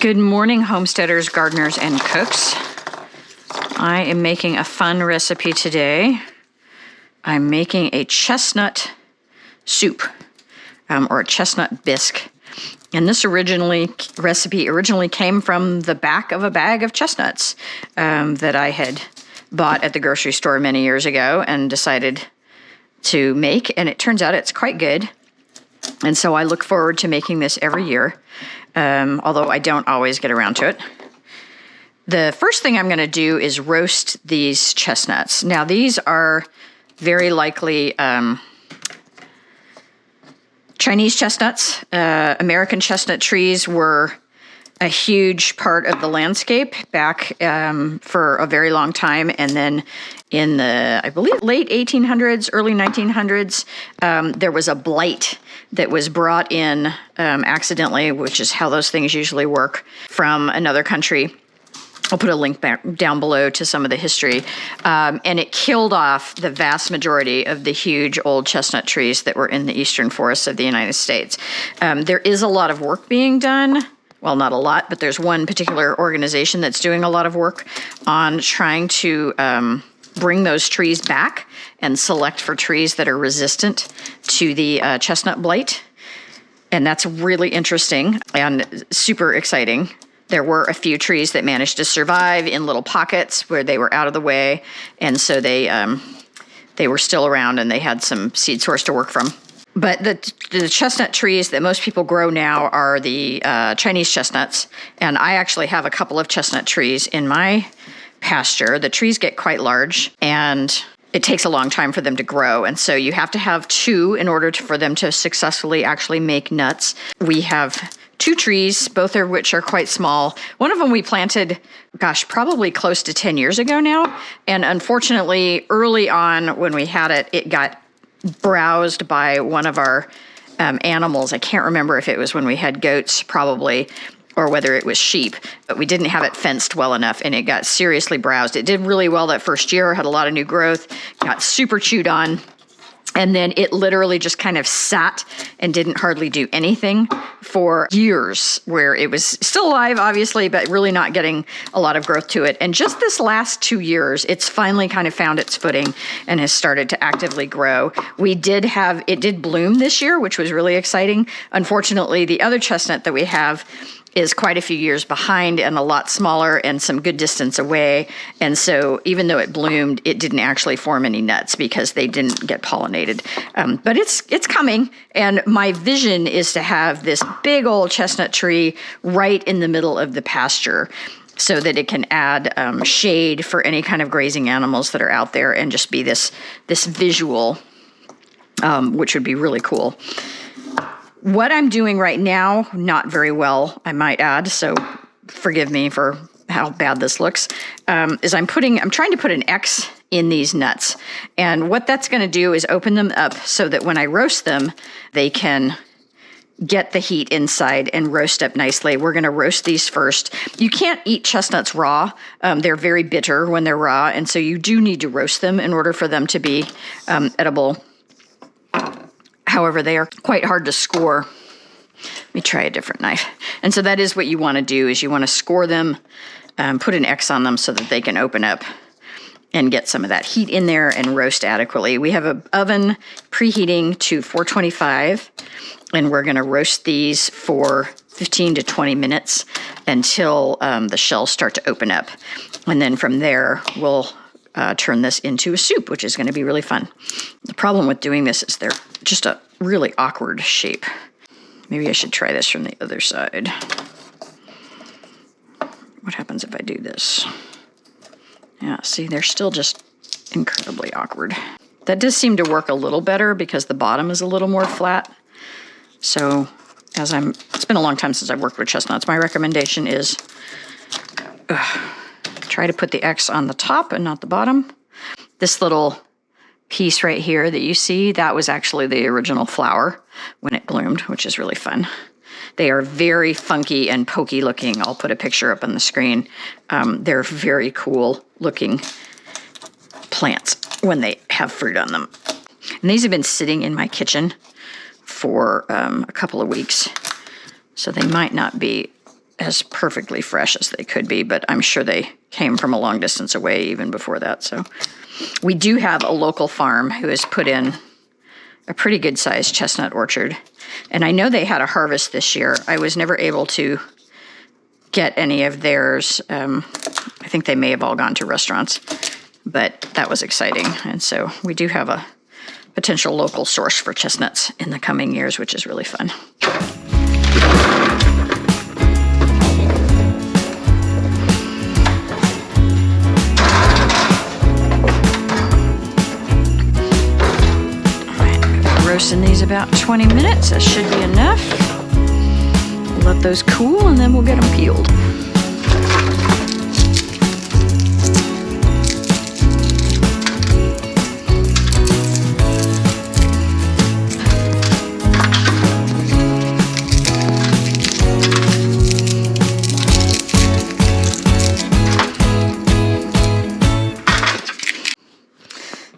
Good morning, homesteaders, gardeners, and cooks. I am making a fun recipe today. I'm making a chestnut soup, or a chestnut bisque. And this recipe originally came from the back of a bag of chestnuts that I had bought at the grocery store many years ago and decided to make, and it turns out it's quite good. And so I look forward to making this every year, although I don't always get around to it. The first thing I'm going to do is roast these chestnuts. Now, these are very likely Chinese chestnuts. American chestnut trees were a huge part of the landscape back for a very long time. And then in the, I believe, late 1800s, early 1900s, there was a blight that was brought in accidentally, which is how those things usually work, from another country. I'll put a link back down below to some of the history. And it killed off the vast majority of the huge old chestnut trees that were in the eastern forests of the United States. There is a lot of work being done. Well, not a lot, but there's one particular organization that's doing a lot of work on trying to bring those trees back and select for trees that are resistant to the chestnut blight. And that's really interesting and super exciting. There were a few trees that managed to survive in little pockets where they were out of the way. And so they were still around and they had some seed source to work from. But the chestnut trees that most people grow now are the Chinese chestnuts. And I actually have a couple of chestnut trees in my pasture. The trees get quite large and it takes a long time for them to grow. And so you have to have two in order for them to successfully actually make nuts. We have two trees, both of which are quite small. One of them we planted, gosh, probably close to 10 years ago now. And unfortunately, early on when we had it, it got browsed by one of our animals. I can't remember if it was when we had goats, probably, or whether it was sheep, but we didn't have it fenced well enough and it got seriously browsed. It did really well that first year, had a lot of new growth, got super chewed on. And then it literally just kind of sat and didn't hardly do anything for years, where it was still alive, obviously, but really not getting a lot of growth to it. And just this last 2 years, it's finally kind of found its footing and has started to actively grow. It did bloom this year, which was really exciting. Unfortunately, the other chestnut that we have is quite a few years behind and a lot smaller and some good distance away. And so even though it bloomed, it didn't actually form any nuts because they didn't get pollinated. But it's coming. And my vision is to have this big old chestnut tree right in the middle of the pasture so that it can add shade for any kind of grazing animals that are out there and just be this visual, which would be really cool. What I'm doing right now, not very well, I might add, so forgive me for how bad this looks, is I'm trying to put an X in these nuts. And what that's going to do is open them up so that when I roast them, they can get the heat inside and roast up nicely. We're going to roast these first. You can't eat chestnuts raw. They're very bitter when they're raw, and so you do need to roast them in order for them to be edible. However, they are quite hard to score. Let me try a different knife. And so that is what you want to do, is you want to score them, put an X on them so that they can open up and get some of that heat in there and roast adequately. We have an oven preheating to 425, and we're going to roast these for 15 to 20 minutes until the shells start to open up. And then from there, we'll turn this into a soup, which is going to be really fun. The problem with doing this is they're just a really awkward shape. Maybe I should try this from the other side. What happens if I do this? Yeah, see, they're still just incredibly awkward. That does seem to work a little better because the bottom is a little more flat. So it's been a long time since I've worked with chestnuts. My recommendation is try to put the X on the top and not the bottom. This little piece right here that you see, that was actually the original flower when it bloomed, which is really fun. They are very funky and pokey looking. I'll put a picture up on the screen. They're very cool looking plants when they have fruit on them. And these have been sitting in my kitchen for a couple of weeks, so they might not be as perfectly fresh as they could be, but I'm sure they came from a long distance away even before that. So we do have a local farm who has put in a pretty good sized chestnut orchard. And I know they had a harvest this year. I was never able to get any of theirs. I think they may have all gone to restaurants, but that was exciting. And so we do have a potential local source for chestnuts in the coming years, which is really fun. Roasting these about 20 minutes. That should be enough. We'll let those cool and then we'll get them peeled.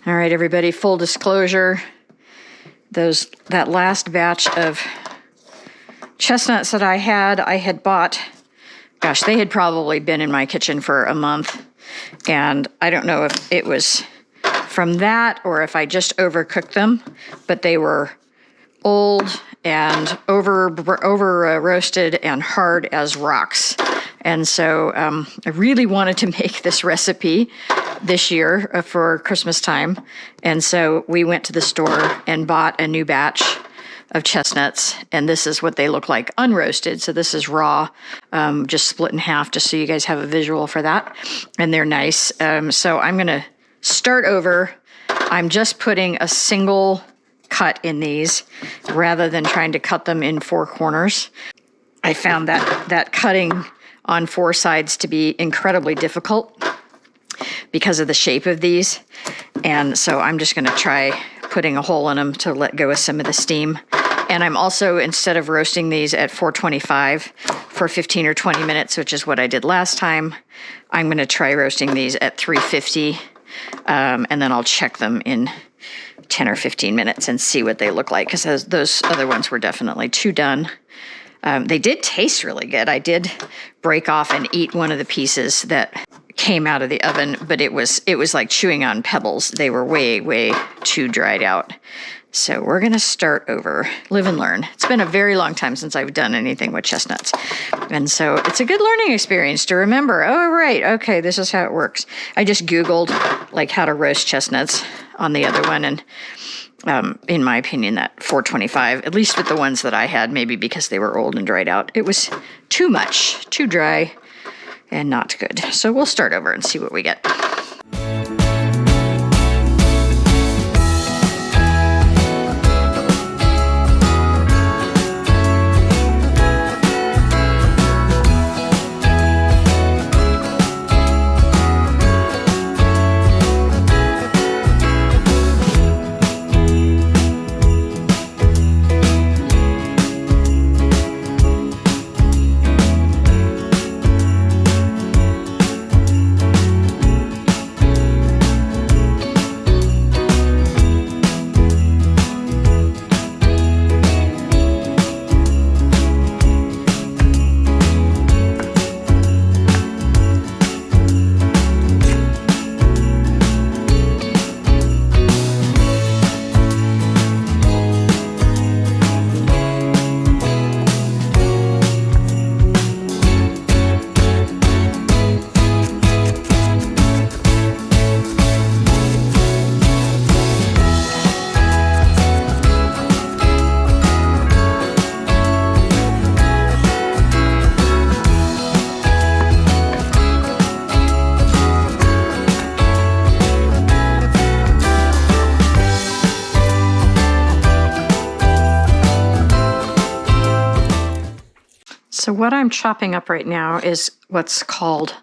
All right, everybody, full disclosure. That last batch of chestnuts that I had bought, gosh, they had probably been in my kitchen for a month. And I don't know if it was from that or if I just overcooked them, but they were old and over roasted and hard as rocks. And so I really wanted to make this recipe this year for Christmas time. And so we went to the store and bought a new batch of chestnuts. And this is what they look like unroasted. So this is raw, just split in half, just so you guys have a visual for that. And they're nice. So I'm going to start over. I'm just putting a single cut in these rather than trying to cut them in four corners. I found that cutting on four sides to be incredibly difficult because of the shape of these. And so I'm just going to try putting a hole in them to let go of some of the steam. And I'm also, instead of roasting these at 425 for 15 or 20 minutes, which is what I did last time, I'm going to try roasting these at 350. And then I'll check them in 10 or 15 minutes and see what they look like, because those other ones were definitely too done. They did taste really good. I did break off and eat one of the pieces that came out of the oven, but it was like chewing on pebbles. They were way, way too dried out. So we're going to start over, live and learn. It's been a very long time since I've done anything with chestnuts. And so it's a good learning experience to remember, oh, right, okay, this is how it works. I just Googled like how to roast chestnuts on the other one. And in my opinion, that 425, at least with the ones that I had, maybe because they were old and dried out, it was too much, too dry, and not good. So we'll start over and see what we get. So what I'm chopping up right now is what's called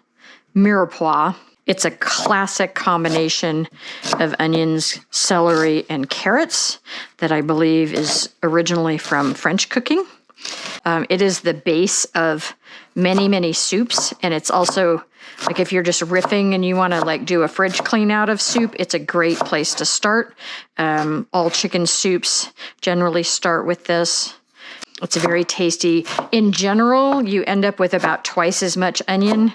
mirepoix. It's a classic combination of onions, celery, and carrots that I believe is originally from French cooking. It is the base of many, many soups, and it's also like if you're just riffing and you want to like do a fridge clean out of soup, it's a great place to start. All chicken soups generally start with this. It's very tasty. In general, you end up with about twice as much onion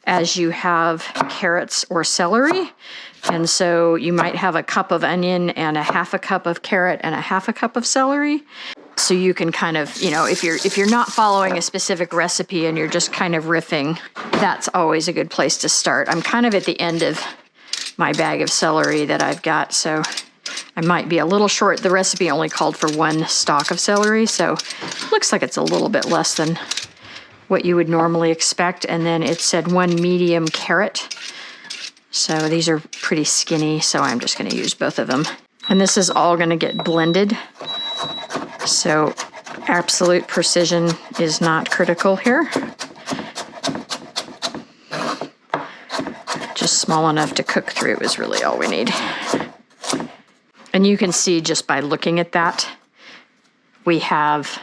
as you have carrots or celery. And so you might have a cup of onion and a half a cup of carrot and a half a cup of celery. So you can kind of, you know, if you're not following a specific recipe and you're just kind of riffing, that's always a good place to start. I'm kind of at the end of my bag of celery that I've got, so I might be a little short. The recipe only called for 1 stalk of celery, so looks like it's a little bit less than what you would normally expect. And then it said 1 medium carrot. So these are pretty skinny, so I'm just going to use both of them. And this is all going to get blended. So absolute precision is not critical here. Just small enough to cook through is really all we need. And you can see just by looking at that, we have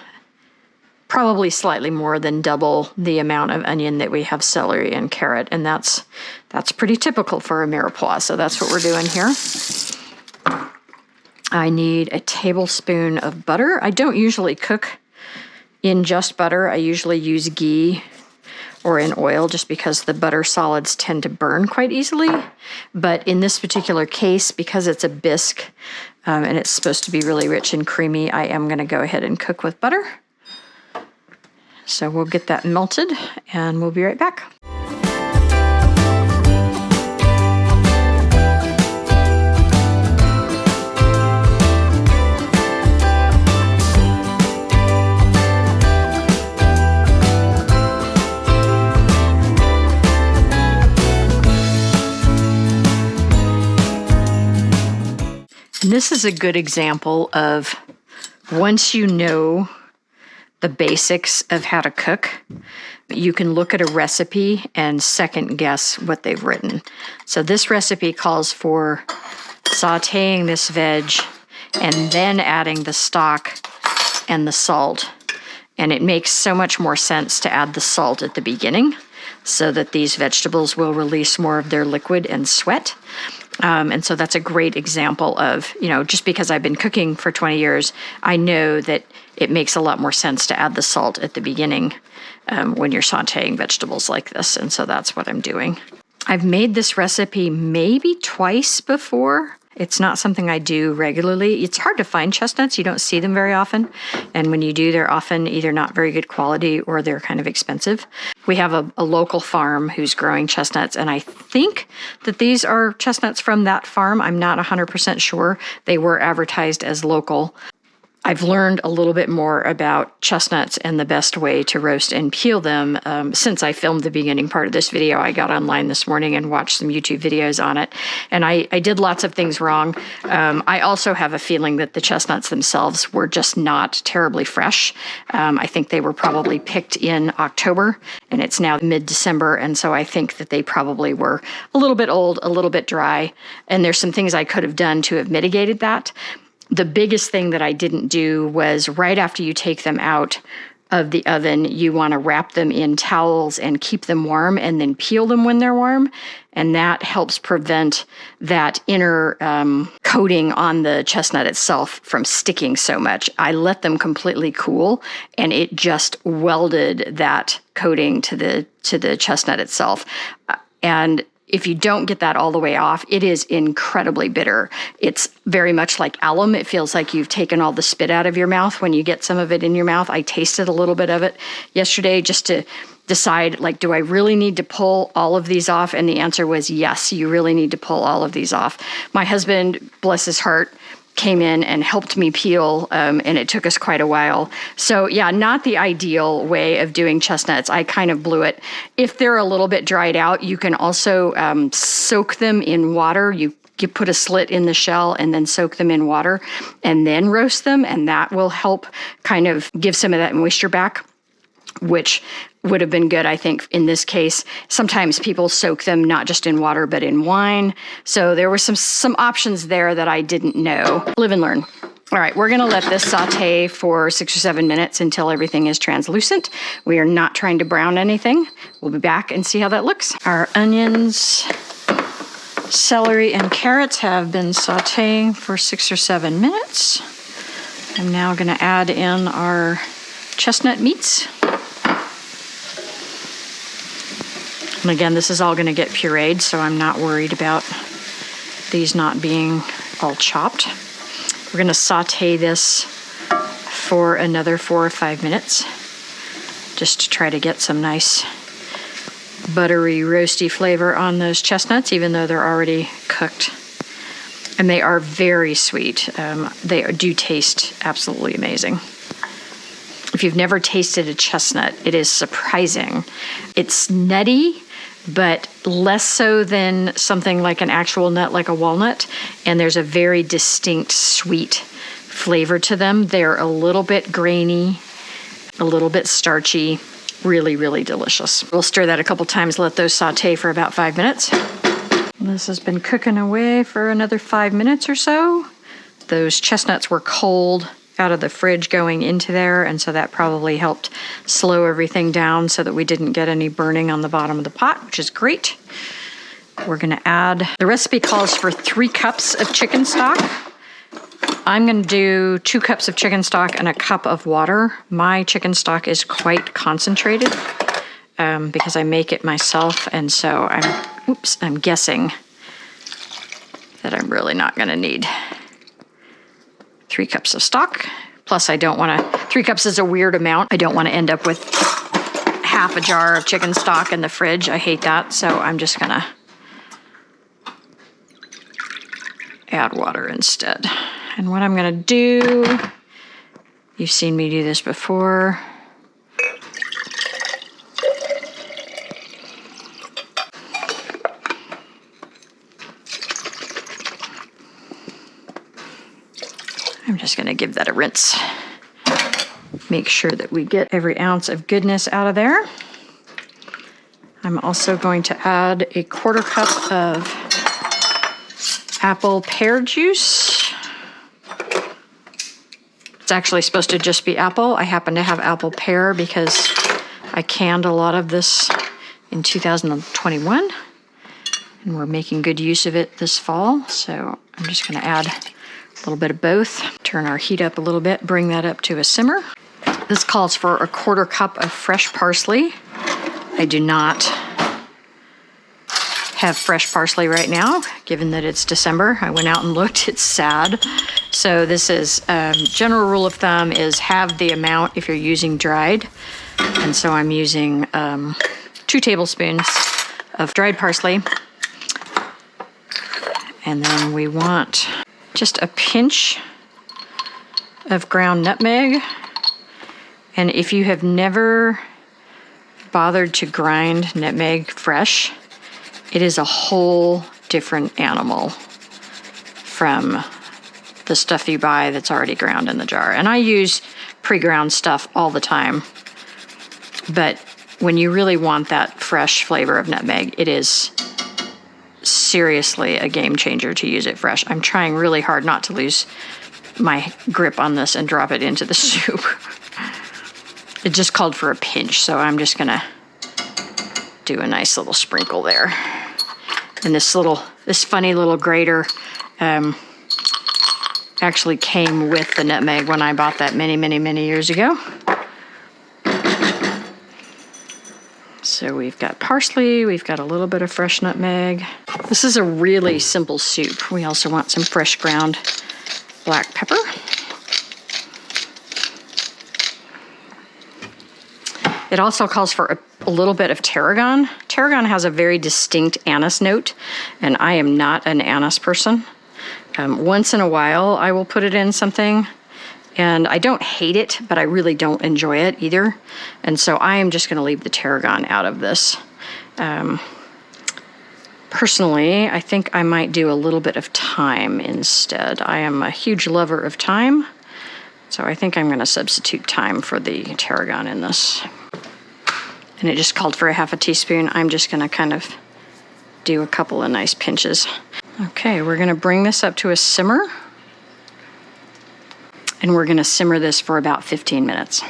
probably slightly more than double the amount of onion that we have celery and carrot, and that's pretty typical for a mirepoix, so that's what we're doing here. I need a tablespoon of butter. I don't usually cook in just butter. I usually use ghee or in oil just because the butter solids tend to burn quite easily. But in this particular case, because it's a bisque and it's supposed to be really rich and creamy, I am going to go ahead and cook with butter. So we'll get that melted and we'll be right back. And this is a good example of once you know the basics of how to cook, you can look at a recipe and second guess what they've written. So this recipe calls for sauteing this veg and then adding the stock and the salt. And it makes so much more sense to add the salt at the beginning so that these vegetables will release more of their liquid and sweat. And so that's a great example of, you know, just because I've been cooking for 20 years, I know that it makes a lot more sense to add the salt at the beginning when you're sauteing vegetables like this. And so that's what I'm doing. I've made this recipe maybe twice before. It's not something I do regularly. It's hard to find chestnuts. You don't see them very often. And when you do, they're often either not very good quality or they're kind of expensive. We have a local farm who's growing chestnuts, and I think that these are chestnuts from that farm. I'm not 100% sure. They were advertised as local. I've learned a little bit more about chestnuts and the best way to roast and peel them since I filmed the beginning part of this video. I got online this morning and watched some YouTube videos on it, and I did lots of things wrong. I also have a feeling that the chestnuts themselves were just not terribly fresh. I think they were probably picked in October, and it's now mid-December, and so I think that they probably were a little bit old, a little bit dry, and there's some things I could have done to have mitigated that. The biggest thing that I didn't do was right after you take them out of the oven, you want to wrap them in towels and keep them warm and then peel them when they're warm. And that helps prevent that inner coating on the chestnut itself from sticking so much. I let them completely cool and it just welded that coating to the chestnut itself. And if you don't get that all the way off, it is incredibly bitter. It's very much like alum. It feels like you've taken all the spit out of your mouth when you get some of it in your mouth. I tasted a little bit of it yesterday just to decide, like, do I really need to pull all of these off? And the answer was yes, you really need to pull all of these off. My husband, bless his heart, came in and helped me peel, and it took us quite a while. So yeah, not the ideal way of doing chestnuts. I kind of blew it. If they're a little bit dried out, you can also soak them in water. You put a slit in the shell and then soak them in water and then roast them, and that will help kind of give some of that moisture back, which would have been good, I think, in this case. Sometimes people soak them not just in water, but in wine. So there were some options there that I didn't know. Live and learn. All right, we're gonna let this saute for 6 or 7 minutes until everything is translucent. We are not trying to brown anything. We'll be back and see how that looks. Our onions, celery, and carrots have been sauteing for 6 or 7 minutes. I'm now gonna add in our chestnut meats. And again, this is all going to get pureed, so I'm not worried about these not being all chopped. We're going to saute this for another 4 or 5 minutes, just to try to get some nice buttery, roasty flavor on those chestnuts, even though they're already cooked. And they are very sweet. They do taste absolutely amazing. If you've never tasted a chestnut, it is surprising. It's nutty, but less so than something like an actual nut, like a walnut. And there's a very distinct sweet flavor to them. They're a little bit grainy, a little bit starchy, really, really delicious. We'll stir that a couple times, let those saute for about 5 minutes. This has been cooking away for another 5 minutes or so. Those chestnuts were cold out of the fridge going into there, and so that probably helped slow everything down so that we didn't get any burning on the bottom of the pot, which is great. We're gonna add, the recipe calls for 3 cups of chicken stock. I'm gonna do 2 cups of chicken stock and a cup of water. My chicken stock is quite concentrated because I make it myself, and so I'm guessing that I'm really not gonna need 3 cups of stock. Plus I don't wanna, 3 cups is a weird amount. I don't wanna end up with half a jar of chicken stock in the fridge. I hate that, so I'm just gonna add water instead. And what I'm gonna do, you've seen me do this before. I'm just gonna give that a rinse. Make sure that we get every ounce of goodness out of there. I'm also going to add a 1/4 cup of apple pear juice. It's actually supposed to just be apple. I happen to have apple pear because I canned a lot of this in 2021, and we're making good use of it this fall. So I'm just gonna add a little bit of both. Turn our heat up a little bit, bring that up to a simmer. This calls for a 1/4 cup of fresh parsley. I do not have fresh parsley right now, given that it's December. I went out and looked, it's sad. So this is, general rule of thumb is have the amount if you're using dried. And so I'm using 2 tablespoons of dried parsley. And then we want just a pinch of ground nutmeg. And if you have never bothered to grind nutmeg fresh, it is a whole different animal from the stuff you buy that's already ground in the jar. And I use pre-ground stuff all the time, but when you really want that fresh flavor of nutmeg, it is seriously a game changer to use it fresh. I'm trying really hard not to lose my grip on this and drop it into the soup. It just called for a pinch, so I'm just gonna do a nice little sprinkle there. And this funny little grater actually came with the nutmeg when I bought that many, many, many years ago. So we've got parsley, we've got a little bit of fresh nutmeg. This is a really simple soup. We also want some fresh ground black pepper. It also calls for a little bit of tarragon. Tarragon has a very distinct anise note, and I am not an anise person. Once in a while, I will put it in something, and I don't hate it, but I really don't enjoy it either. And so I am just gonna leave the tarragon out of this. Personally, I think I might do a little bit of thyme instead. I am a huge lover of thyme, so I think I'm gonna substitute thyme for the tarragon in this. And it just called for a 1/2 teaspoon. I'm just gonna kind of do a couple of nice pinches. Okay, we're gonna bring this up to a simmer, and we're gonna simmer this for about 15 minutes.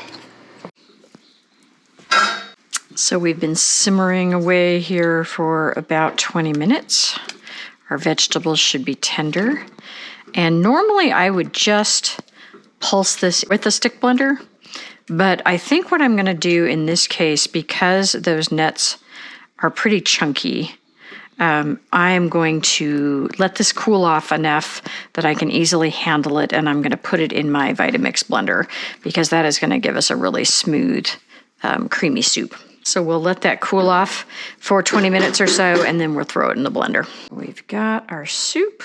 So we've been simmering away here for about 20 minutes. Our vegetables should be tender. And normally I would just pulse this with a stick blender, But I think what I'm going to do in this case, because those nuts are pretty chunky, I'm going to let this cool off enough that I can easily handle it, and I'm going to put it in my Vitamix blender because that is going to give us a really smooth, creamy soup. So we'll let that cool off for 20 minutes or so, and then we'll throw it in the blender. We've got our soup.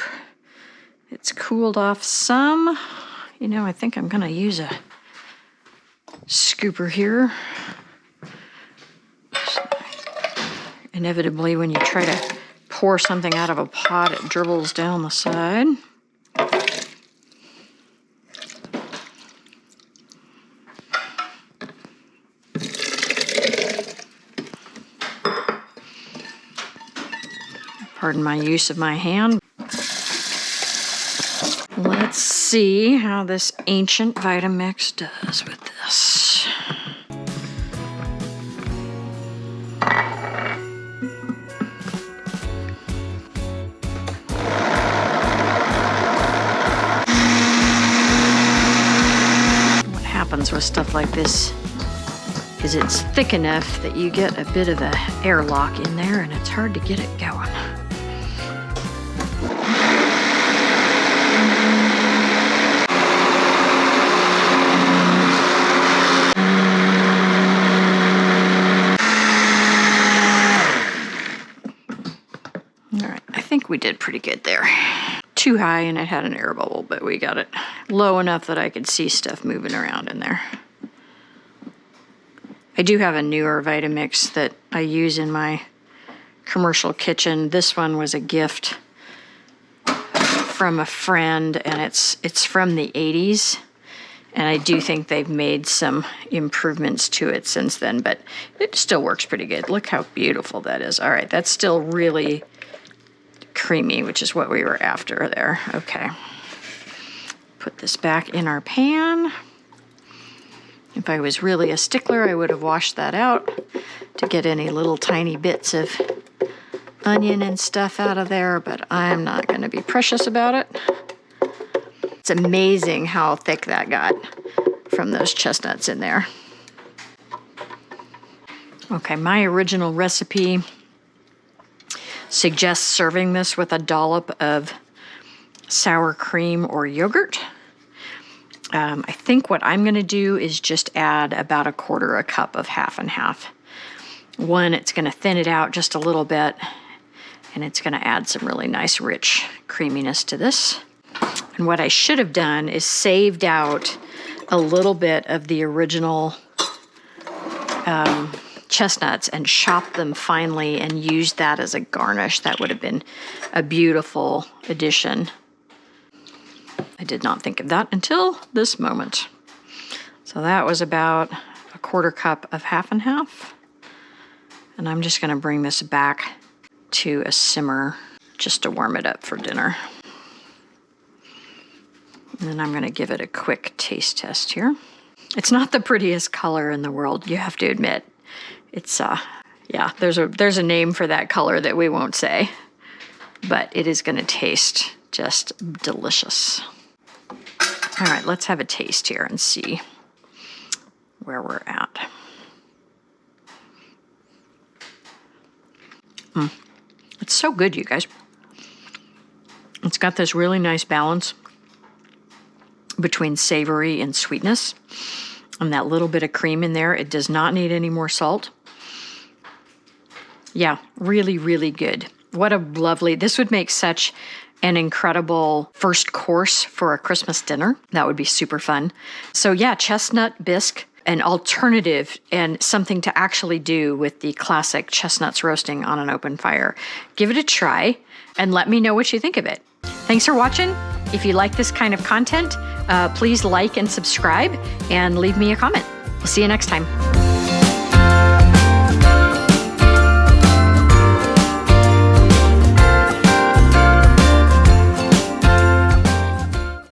It's cooled off some. You know, I think I'm going to use a scooper here. Inevitably, when you try to pour something out of a pot, it dribbles down the side. Pardon my use of my hand. Let's see how this ancient Vitamix does with this. What happens with stuff like this is it's thick enough that you get a bit of an airlock in there and it's hard to get it going. We did pretty good there. Too high and it had an air bubble, but we got it low enough that I could see stuff moving around in there. I do have a newer Vitamix that I use in my commercial kitchen. This one was a gift from a friend, and it's from the 80s. And I do think they've made some improvements to it since then, but it still works pretty good. Look how beautiful that is. All right, that's still really creamy, which is what we were after there. Okay. Put this back in our pan. If I was really a stickler, I would have washed that out to get any little tiny bits of onion and stuff out of there, but I'm not going to be precious about it. It's amazing how thick that got from those chestnuts in there. Okay, my original recipe suggests serving this with a dollop of sour cream or yogurt. I think what I'm going to do is just add about 1/4 cup of half and half. One, it's going to thin it out just a little bit, and it's going to add some really nice rich creaminess to this. And what I should have done is saved out a little bit of the original chestnuts and chopped them finely and used that as a garnish. That would have been a beautiful addition. I did not think of that until this moment. So that was about 1/4 cup of half and half. And I'm just going to bring this back to a simmer just to warm it up for dinner. And then I'm going to give it a quick taste test here. It's not the prettiest color in the world, you have to admit. It's, yeah, there's a name for that color that we won't say, but it is going to taste just delicious. All right, let's have a taste here and see where we're at. It's so good, you guys. It's got this really nice balance between savory and sweetness, and that little bit of cream in there. It does not need any more salt. Yeah, really, really good. What a lovely, this would make such an incredible first course for a Christmas dinner. That would be super fun. So yeah, chestnut bisque, an alternative and something to actually do with the classic chestnuts roasting on an open fire. Give it a try and let me know what you think of it. Thanks for watching. If you like this kind of content, please like and subscribe and leave me a comment. We'll see you next time.